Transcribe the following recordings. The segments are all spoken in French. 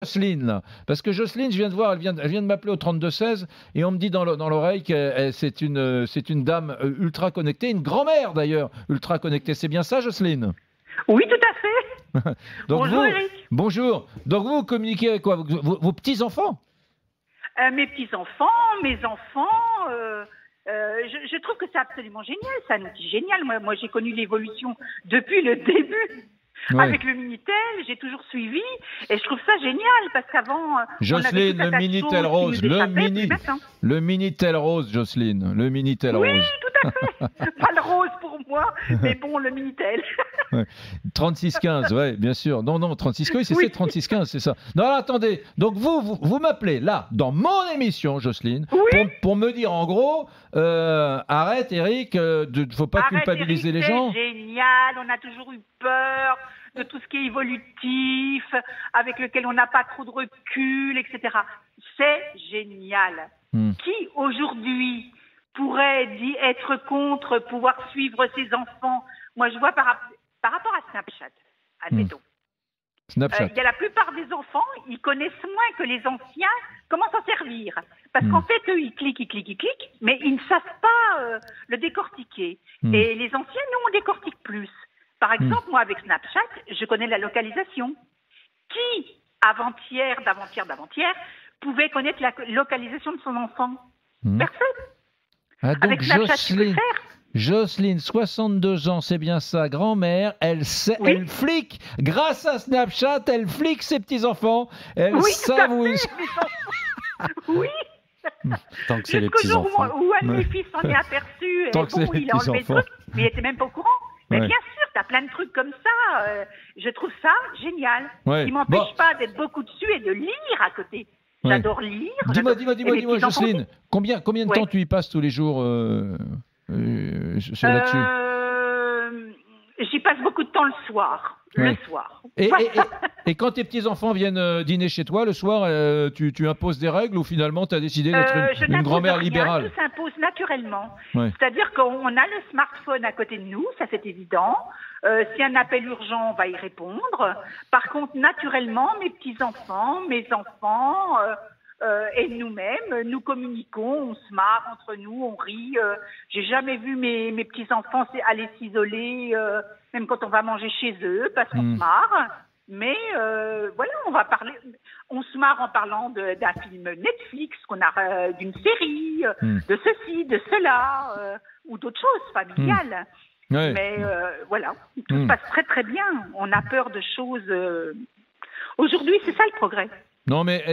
Jocelyne, là. Parce que Jocelyne, je viens de voir, elle vient de m'appeler au 32-16 et on me dit dans l'oreille que c'est une dame ultra connectée, une grand-mère d'ailleurs, ultra connectée. C'est bien ça, Jocelyne? Oui, tout à fait. Donc Bonjour vous, Eric. bonjour. Donc vous communiquez avec quoi? Vos petits-enfants? Mes petits-enfants, mes enfants, je trouve que c'est absolument génial, c'est un outil génial. Moi j'ai connu l'évolution depuis le début. Ouais. Avec le Minitel, j'ai toujours suivi et je trouve ça génial parce qu'avant, Jocelyne, le Minitel Rose, le Minitel Rose, Jocelyne, le Minitel Rose. Oui, tout à fait. Pas le rose pour moi, mais bon, le Minitel. Ouais. 3615, ouais, bien sûr. Non, 3615, c'est oui. 3615, c'est ça. Non, alors, attendez. Donc vous m'appelez là, dans mon émission, Jocelyne, oui. pour me dire en gros, arrête, Eric, faut pas culpabiliser les gens. C'est génial. On a toujours eu peur de tout ce qui est évolutif, avec lequel on n'a pas trop de recul, etc. C'est génial. Qui aujourd'hui pourrait être contre pouvoir suivre ses enfants? Moi, je vois par rapport à Snapchat, admettons. Snapchat. Il y a la plupart des enfants, ils connaissent moins que les anciens comment s'en servir. Parce qu'en fait, eux, ils cliquent, mais ils ne savent pas le décortiquer. Et les anciens, nous, on décortique plus. Par exemple, moi, avec Snapchat, je connais la localisation. Qui, d'avant-hier, pouvait connaître la localisation de son enfant? Personne. Ah, donc avec Snapchat, tu peux le faire. Jocelyne, 62 ans, c'est bien ça, grand-mère, elle flique, grâce à Snapchat, elle flique ses petits-enfants, elle savent où ils sont. Oui. Tant que c'est les petits-enfants. Où un de mes fils s'en est aperçu, et Tant que bon, il a enlevé le truc, mais il était même pas au courant. Mais bien sûr, tu as plein de trucs comme ça, je trouve ça génial. Ouais. Qui m'empêche pas d'être beaucoup dessus et de lire à côté. J'adore lire. Dis-moi, Jocelyne, combien de temps tu y passes tous les jours là-dessus? J'y passe beaucoup de temps le soir. Le soir. Et quand tes petits-enfants viennent dîner chez toi le soir, tu imposes des règles ou finalement tu as décidé d'être une grand-mère libérale? Tout s'impose naturellement. C'est-à-dire qu'on a le smartphone à côté de nous, ça c'est évident. Si un appel urgent, on va y répondre. Par contre, naturellement, mes petits-enfants, mes enfants et nous-mêmes, nous communiquons, on se marre entre nous, on rit. J'ai jamais vu mes petits-enfants aller s'isoler, même quand on va manger chez eux, parce qu'on se marre. Mais voilà, on va parler. On se marre en parlant d'un film Netflix, d'une série, de ceci, de cela, ou d'autres choses familiales. Mais voilà, tout se passe très très bien. On a peur de choses. Aujourd'hui, c'est ça le progrès. Non, mais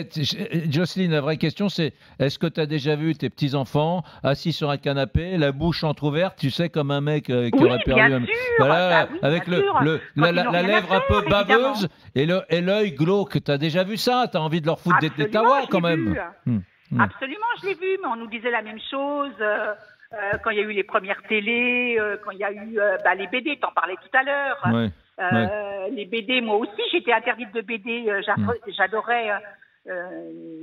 Jocelyne, la vraie question, c'est est-ce que tu as déjà vu tes petits-enfants assis sur un canapé, la bouche entrouverte, tu sais, comme un mec qui aurait perdu voilà, avec la lèvre un peu baveuse et l'œil glauque. Tu as déjà vu ça? Tu as envie de leur foutre des tawas quand même? Absolument, je l'ai vu, mais on nous disait la même chose quand il y a eu les premières télés, quand il y a eu les BD, t'en parlais tout à l'heure. Les BD, moi aussi, j'étais interdite de BD. J'adorais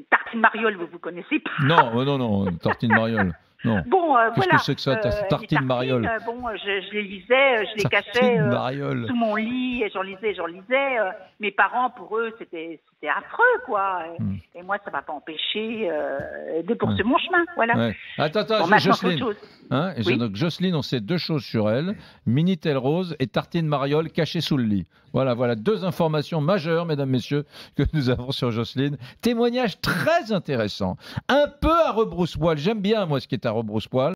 Tartine Mariole, vous connaissez pas? Non, Tartine Mariole. Non. Bon, qu'est-ce que c'est que ça, Tartine Mariole? Bon, je les lisais, je les cachais sous mon lit, et j'en lisais. Mes parents, pour eux, c'était affreux, quoi. Et moi, ça m'a pas empêché de poursuivre mon chemin, voilà. Attends, Jocelyne. Donc, Jocelyne, on sait deux choses sur elle, Minitel Rose et Tartine Mariole cachée sous le lit. Voilà deux informations majeures, mesdames, messieurs, que nous avons sur Jocelyne. Témoignage très intéressant, un peu à rebrousse-poil. J'aime bien, moi, ce qui est à rebrousse-poil.